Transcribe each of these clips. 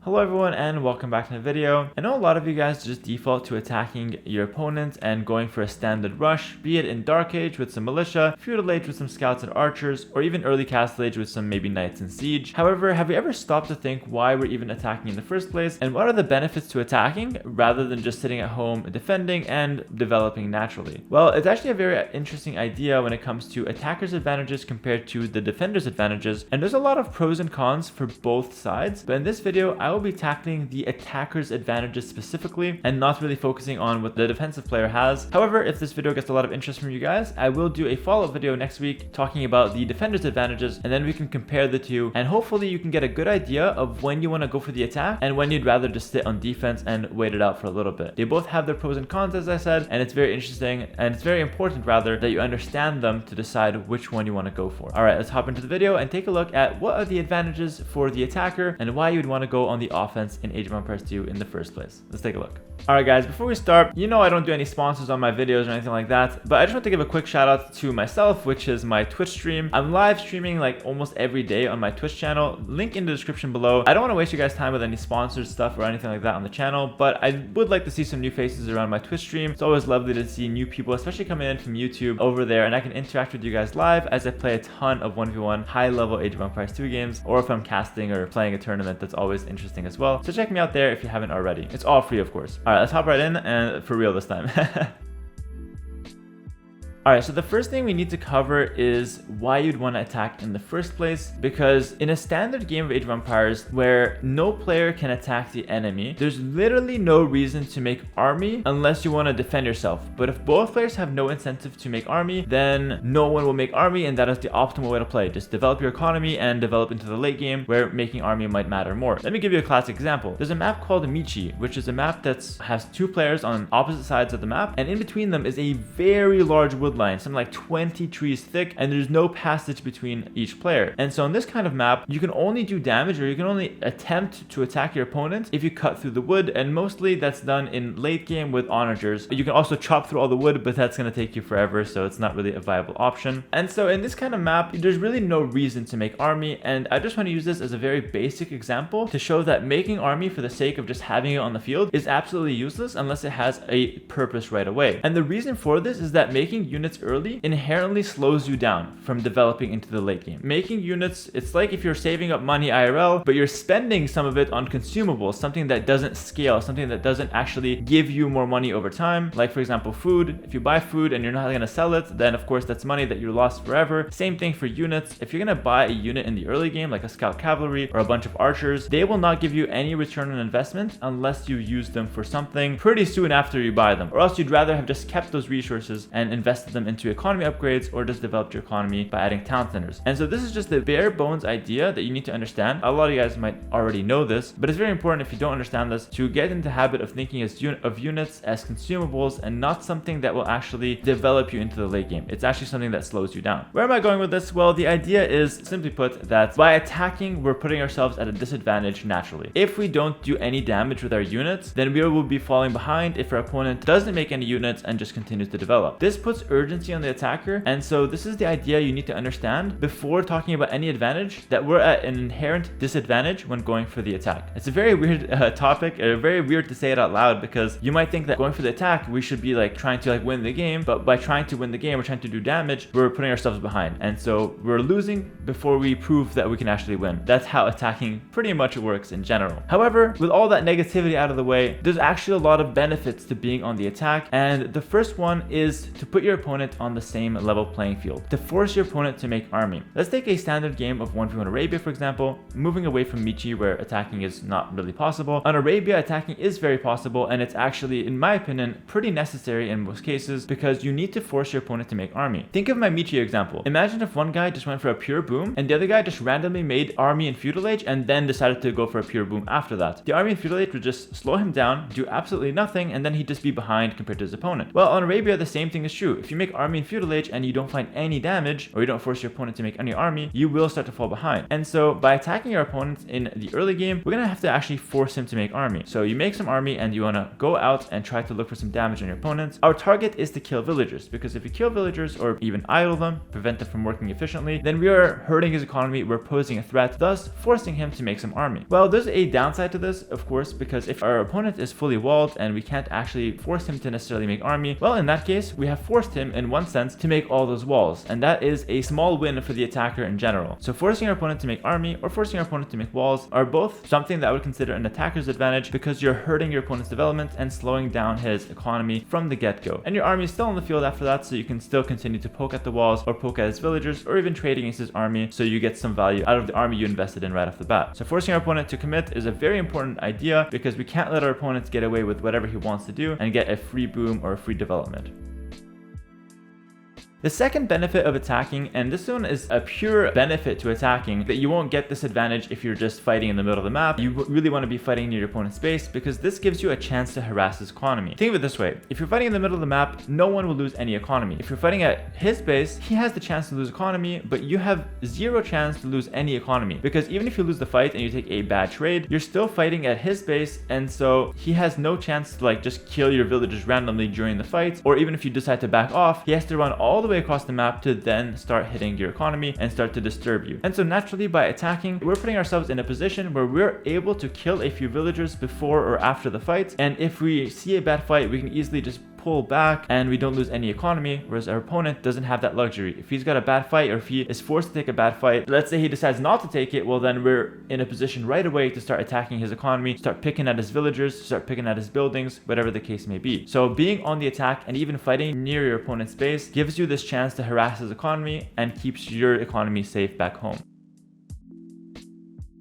Hello everyone and welcome back to the video. I know a lot of you guys just default to attacking your opponent and going for a standard rush, be it in Dark Age with some militia, Feudal Age with some scouts and archers, or even early Castle Age with some maybe knights and siege. However, have you ever stopped to think why we're even attacking in the first place and what are the benefits to attacking rather than just sitting at home defending and developing naturally? Well, it's actually a very interesting idea when it comes to attackers' advantages compared to the defenders' advantages, and there's a lot of pros and cons for both sides, but in this video I will be tackling the attacker's advantages specifically and not really focusing on what the defensive player has. However, if this video gets a lot of interest from you guys, I will do a follow-up video next week talking about the defender's advantages, and then we can compare the two and hopefully you can get a good idea of when you want to go for the attack and when you'd rather just sit on defense and wait it out for a little bit. They both have their pros and cons, as I said, and it's very interesting and it's very important rather that you understand them to decide which one you want to go for. Alright, let's hop into the video and take a look at what are the advantages for the attacker and why you'd want to go on the offense in Age of Empires 2 in the first place. Let's take a look. Alright guys, before we start, you know I don't do any sponsors on my videos or anything like that, but I just want to give a quick shout out to myself, which is my Twitch stream. I'm live streaming like almost every day on my Twitch channel, link in the description below. I don't want to waste you guys' time with any sponsored stuff or anything like that on the channel, but I would like to see some new faces around my Twitch stream. It's always lovely to see new people, especially coming in from YouTube over there, and I can interact with you guys live as I play a ton of 1v1 high-level Age of Empires 2 games, or if I'm casting or playing a tournament, that's always interesting as well. So check me out there if you haven't already. It's all free, of course. Alright, let's hop right in, and for real this time. Alright, so the first thing we need to cover is why you'd want to attack in the first place, because in a standard game of Age of Empires where no player can attack the enemy, there's literally no reason to make army unless you want to defend yourself. But if both players have no incentive to make army, then no one will make army, and that is the optimal way to play. Just develop your economy and develop into the late game where making army might matter more. Let me give you a classic example. There's a map called Michi, which is a map that has two players on opposite sides of the map, and in between them is a very large woodline, something like 20 trees thick, and there's no passage between each player. And so in this kind of map, you can only do damage, or you can only attempt to attack your opponent if you cut through the wood, and mostly that's done in late game with onagers. You can also chop through all the wood, but that's going to take you forever, so it's not really a viable option. And so in this kind of map, there's really no reason to make army, and I just want to use this as a very basic example to show that making army for the sake of just having it on the field is absolutely useless unless it has a purpose right away. And the reason for this is that making units early inherently slows you down from developing into the late game. Making units, it's like if you're saving up money IRL, but you're spending some of it on consumables, something that doesn't scale, something that doesn't actually give you more money over time. Like for example, food. If you buy food and you're not going to sell it, then of course that's money that you lost forever. Same thing for units. If you're going to buy a unit in the early game, like a scout cavalry or a bunch of archers, they will not give you any return on investment unless you use them for something pretty soon after you buy them, or else you'd rather have just kept those resources and invested them into economy upgrades, or just developed your economy by adding town centers. And so this is just the bare bones idea that you need to understand. A lot of you guys might already know this, but it's very important if you don't understand this to get into the habit of thinking of units as consumables and not something that will actually develop you into the late game. It's actually something that slows you down. Where am I going with this? Well, the idea is, simply put, that by attacking, we're putting ourselves at a disadvantage naturally. If we don't do any damage with our units, then we will be falling behind if our opponent doesn't make any units and just continues to develop. This puts urgency on the attacker, and so this is the idea you need to understand before talking about any advantage, that we're at an inherent disadvantage when going for the attack. It's a very weird topic, very weird to say it out loud, because you might think that going for the attack we should be like trying to like win the game, but by trying to win the game, we're trying to do damage, we're putting ourselves behind, and so we're losing before we prove that we can actually win. That's how attacking pretty much works in general. However, with all that negativity out of the way, there's actually a lot of benefits to being on the attack, and the first one is to put your opponent on the same level playing field, to force your opponent to make army. Let's take a standard game of 1v1 Arabia, for example, moving away from Michi where attacking is not really possible. On Arabia, attacking is very possible, and it's actually, in my opinion, pretty necessary in most cases, because you need to force your opponent to make army. Think of my Michi example. Imagine if one guy just went for a pure boom and the other guy just randomly made army in Feudal Age and then decided to go for a pure boom after that. The army in Feudal Age would just slow him down, do absolutely nothing, and then he'd just be behind compared to his opponent. Well, on Arabia, the same thing is true. If you you make army in feudal age and you don't find any damage, or you don't force your opponent to make any army, you will start to fall behind. And so by attacking your opponent in the early game, we're gonna have to actually force him to make army. So you make some army and you wanna go out and try to look for some damage on your opponents. Our target is to kill villagers, because if you kill villagers or even idle them, prevent them from working efficiently, then we are hurting his economy, we're posing a threat, thus forcing him to make some army. Well, there's a downside to this, of course, because if our opponent is fully walled and we can't actually force him to necessarily make army, well, in that case, we have forced him in one sense to make all those walls, and that is a small win for the attacker in general. So forcing our opponent to make army or forcing our opponent to make walls are both something that I would consider an attacker's advantage, because you're hurting your opponent's development and slowing down his economy from the get-go. And your army is still on the field after that, so you can still continue to poke at the walls or poke at his villagers or even trade against his army, so you get some value out of the army you invested in right off the bat. So forcing our opponent to commit is a very important idea, because we can't let our opponents get away with whatever he wants to do and get a free boom or a free development. The second benefit of attacking, and this one is a pure benefit to attacking, that you won't get this advantage if you're just fighting in the middle of the map. You really want to be fighting near your opponent's base, because this gives you a chance to harass his economy. Think of it this way: if you're fighting in the middle of the map, no one will lose any economy. If you're fighting at his base, he has the chance to lose economy, but you have zero chance to lose any economy, because even if you lose the fight and you take a bad trade, you're still fighting at his base, and so he has no chance to like just kill your villagers randomly during the fight, or even if you decide to back off, he has to run all the way across the map to then start hitting your economy and start to disturb you. And so naturally, by attacking, we're putting ourselves in a position where we're able to kill a few villagers before or after the fight, and if we see a bad fight, we can easily just pull back and we don't lose any economy, whereas our opponent doesn't have that luxury. If he's got a bad fight, or if he is forced to take a bad fight, let's say he decides not to take it, well then we're in a position right away to start attacking his economy, start picking at his villagers, start picking at his buildings, whatever the case may be. So being on the attack and even fighting near your opponent's base gives you this chance to harass his economy and keeps your economy safe back home.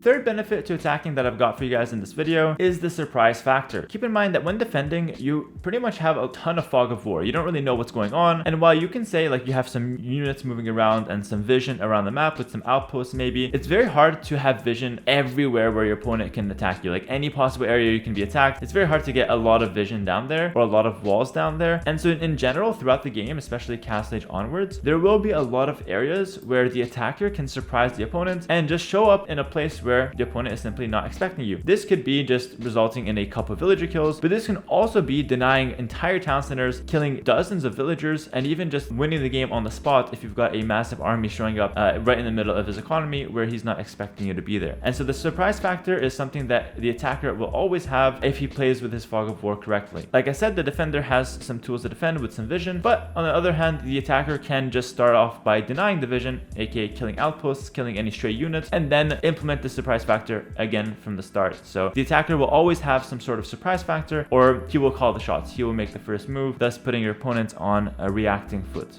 Third benefit to attacking that I've got for you guys in this video is the surprise factor. Keep in mind that when defending, you pretty much have a ton of fog of war. You don't really know what's going on, and while you can say like you have some units moving around and some vision around the map with some outposts maybe, it's very hard to have vision everywhere where your opponent can attack you. Like any possible area you can be attacked, it's very hard to get a lot of vision down there or a lot of walls down there. And so in general, throughout the game, especially Castle Age onwards, there will be a lot of areas where the attacker can surprise the opponent and just show up in a place where the opponent is simply not expecting you. This could be just resulting in a couple of villager kills, but this can also be denying entire town centers, killing dozens of villagers, and even just winning the game on the spot if you've got a massive army showing up right in the middle of his economy where he's not expecting you to be there. And so the surprise factor is something that the attacker will always have if he plays with his fog of war correctly. Like I said, the defender has some tools to defend with some vision, but on the other hand, the attacker can just start off by denying the vision, aka killing outposts, killing any stray units, and then implement the surprise factor again from the start. So the attacker will always have some sort of surprise factor, or he will call the shots. He will make the first move, thus putting your opponent on a reacting foot.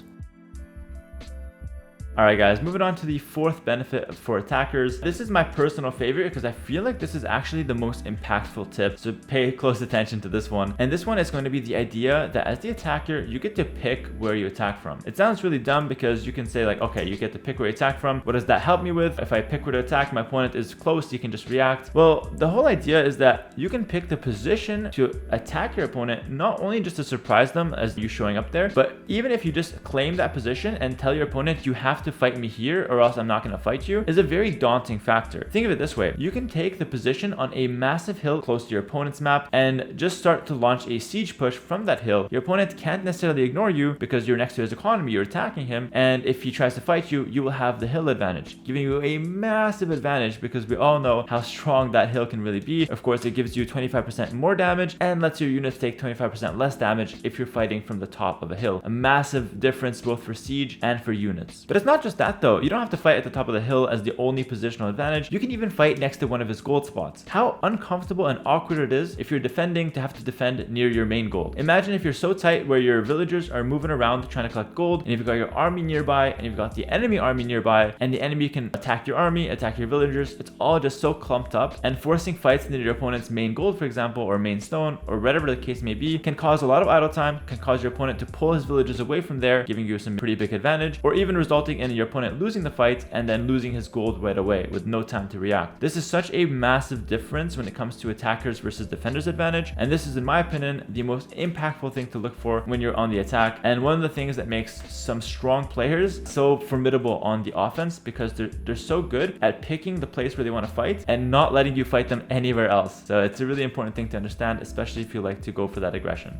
Alright guys, moving on to the fourth benefit for attackers. This is my personal favorite because I feel like this is actually the most impactful tip, so pay close attention to this one. And this one is going to be the idea that as the attacker, you get to pick where you attack from. It sounds really dumb because you can say like, okay, you get to pick where you attack from. What does that help me with? If I pick where to attack, my opponent is close, you can just react. Well, the whole idea is that you can pick the position to attack your opponent, not only just to surprise them as you showing up there, but even if you just claim that position and tell your opponent you have to fight me here or else I'm not going to fight you, is a very daunting factor. Think of it this way: you can take the position on a massive hill close to your opponent's map and just start to launch a siege push from that hill. Your opponent can't necessarily ignore you because you're next to his economy, you're attacking him, and if he tries to fight you, you will have the hill advantage, giving you a massive advantage because we all know how strong that hill can really be. Of course, it gives you 25% more damage and lets your units take 25% less damage if you're fighting from the top of a hill. A massive difference both for siege and for units. But it's not just that though. You don't have to fight at the top of the hill as the only positional advantage. You can even fight next to one of his gold spots. How uncomfortable and awkward it is if you're defending to have to defend near your main gold. Imagine if you're so tight where your villagers are moving around trying to collect gold, and you've got your army nearby and you've got the enemy army nearby, and the enemy can attack your army, attack your villagers. It's all just so clumped up, and forcing fights near your opponent's main gold, for example, or main stone, or whatever the case may be, can cause a lot of idle time, can cause your opponent to pull his villagers away from there, giving you some pretty big advantage, or even resulting resulting in your opponent losing the fight and then losing his gold right away with no time to react. This is such a massive difference when it comes to attackers versus defenders advantage, and this is, in my opinion, the most impactful thing to look for when you're on the attack, and one of the things that makes some strong players so formidable on the offense, because they're so good at picking the place where they want to fight and not letting you fight them anywhere else. So it's a really important thing to understand, especially if you like to go for that aggression.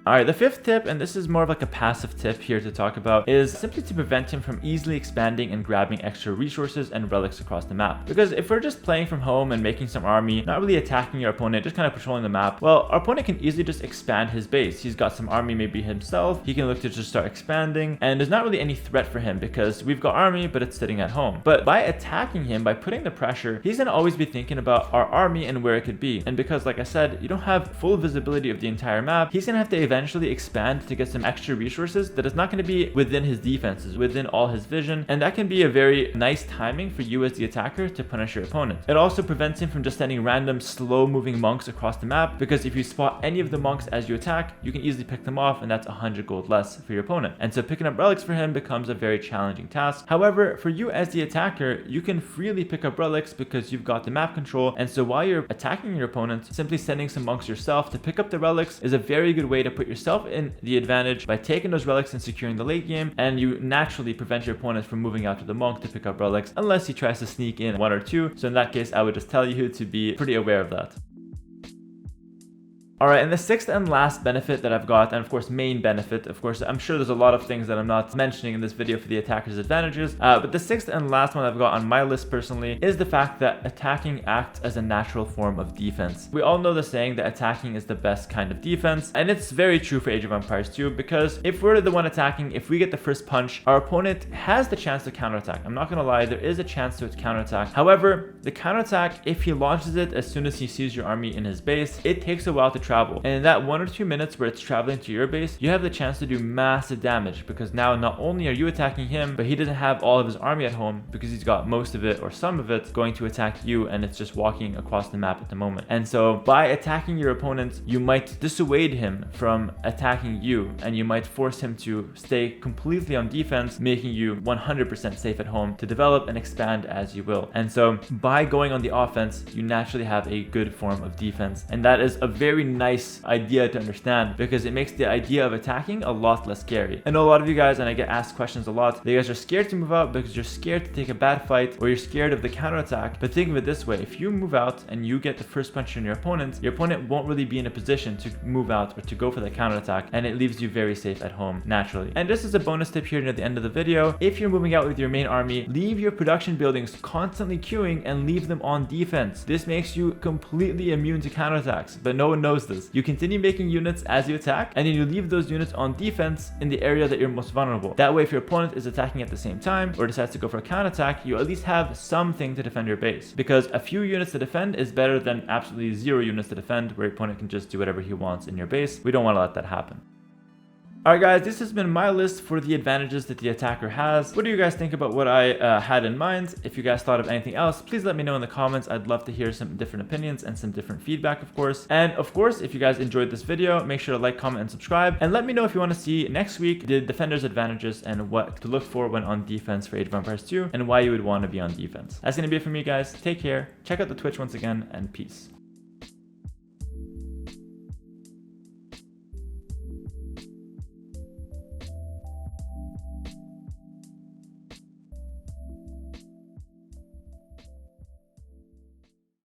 Alright, the fifth tip, and this is more of like a passive tip here to talk about, is simply to prevent him from easily expanding and grabbing extra resources and relics across the map. Because if we're just playing from home and making some army, not really attacking your opponent, just kind of patrolling the map, well, our opponent can easily just expand his base. He's got some army maybe himself, he can look to just start expanding, and there's not really any threat for him because we've got army, but it's sitting at home. But by attacking him, by putting the pressure, he's going to always be thinking about our army and where it could be. And because, like I said, you don't have full visibility of the entire map, he's going to have to eventually expand to get some extra resources that is not going to be within his defenses, within all his vision, and that can be a very nice timing for you as the attacker to punish your opponent. It also prevents him from just sending random slow moving monks across the map, because if you spot any of the monks as you attack, you can easily pick them off, and that's 100 gold less for your opponent. And so picking up relics for him becomes a very challenging task. However, for you as the attacker, you can freely pick up relics because you've got the map control, and so while you're attacking your opponent, simply sending some monks yourself to pick up the relics is a very good way to put yourself in the advantage by taking those relics and securing the late game, and you naturally prevent your opponent from moving out to the monk to pick up relics unless he tries to sneak in one or two. So in that case, I would just tell you to be pretty aware of that. Alright, and the sixth and last benefit that I've got, and of course main benefit, of course I'm sure there's a lot of things that I'm not mentioning in this video for the attacker's advantages, but the sixth and last one I've got on my list personally is the fact that attacking acts as a natural form of defense. We all know the saying that attacking is the best kind of defense, and it's very true for Age of Empires 2, because if we're the one attacking, if we get the first punch, our opponent has the chance to counterattack. I'm not gonna lie, there is a chance to counterattack. However, the counterattack, if he launches it as soon as he sees your army in his base, it takes a while to travel. And in that 1 or 2 minutes where it's traveling to your base, you have the chance to do massive damage, because now not only are you attacking him, but he doesn't have all of his army at home because he's got most of it or some of it going to attack you, and it's just walking across the map at the moment. And so by attacking your opponent, you might dissuade him from attacking you, and you might force him to stay completely on defense, making you 100% safe at home to develop and expand as you will. And so by going on the offense, you naturally have a good form of defense, and that is a very nice idea to understand, because it makes the idea of attacking a lot less scary. I know a lot of you guys, and I get asked questions a lot, you guys are scared to move out because you're scared to take a bad fight, or you're scared of the counterattack. But think of it this way: if you move out and you get the first punch on your opponent won't really be in a position to move out or to go for the counterattack, and it leaves you very safe at home naturally. And just as a bonus tip here near the end of the video, if you're moving out with your main army, leave your production buildings constantly queuing and leave them on defense. This makes you completely immune to counterattacks, but no one knows this. You continue making units as you attack, and then you leave those units on defense in the area that you're most vulnerable. That way, if your opponent is attacking at the same time or decides to go for a counterattack, you at least have something to defend your base, because a few units to defend is better than absolutely 0 units to defend, where your opponent can just do whatever he wants in your base. We don't want to let that happen. Alright guys, this has been my list for the advantages that the attacker has. What do you guys think about what I had in mind? If you guys thought of anything else, please let me know in the comments. I'd love to hear some different opinions and some different feedback, of course. And of course, if you guys enjoyed this video, make sure to like, comment, and subscribe. And let me know if you want to see next week the defender's advantages and what to look for when on defense for Age of Empires 2, and why you would want to be on defense. That's going to be it for me, guys. Take care. Check out the Twitch once again, and peace.